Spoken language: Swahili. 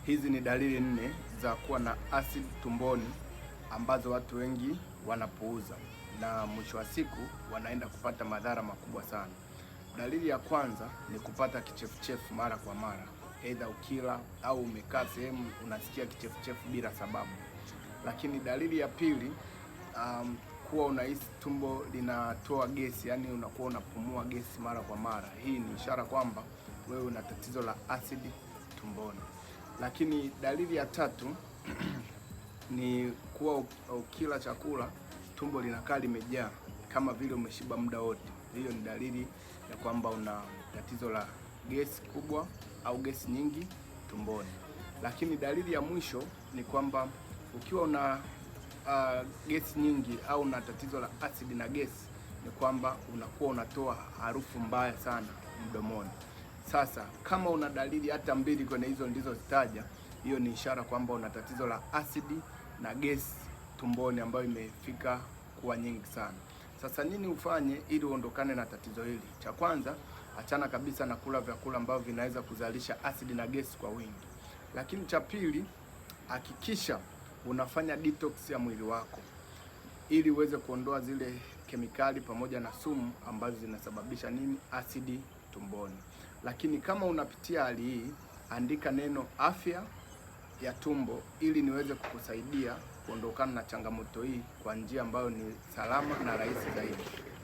Hizi ni dalili 4 za kuwa na asidi tumboni ambazo watu wengi wanapuuza na mwisho wa siku wanaenda kupata madhara makubwa sana. Dalili ya kwanza ni kupata kichefuchefu mara kwa mara, aidha ukila au umekaa sehemu unasikia kichefuchefu bila sababu. Lakini dalili ya pili, kuwa unahisi tumbo linatoa gesi, yani unakuwa unapumua gesi mara kwa mara. Hii ni ishara kwamba wewe una tatizo la asidi tumboni. Lakini dalili ya tatu ni kuwa ukila chakula tumbo linakaa limejaa kama vile umeshiba muda wote. Hiyo ni dalili ya kwamba una tatizo la gesi kubwa au gesi nyingi tumboni. Lakini dalili ya mwisho ni kwamba ukiwa una gesi nyingi au una tatizo la asidi na gesi, ni kwamba unakuwa unatoa harufu mbaya sana mdomoni. Sasa kama una dalili hata mbili kwenye hizo nilizozitaja, hiyo ni ishara kwamba una tatizo la asidi na gesi tumboni ambayo imefika kuwa nyingi sana. Sasa nini ufanye ili uondokane na tatizo hili? Cha kwanza, achana kabisa na kula vyakula ambavyo vinaweza kuzalisha asidi na gesi kwa wingi. Lakini cha pili, hakikisha unafanya detox ya mwili wako ili uweze kuondoa zile kemikali pamoja na sumu ambazo zinasababisha asidi tumboni. Lakini kama unapitia hali hii, andika neno afya ya tumbo ili niweze kukusaidia kuondokana na changamoto hii kwa njia ambayo ni salama na rahisi zaidi.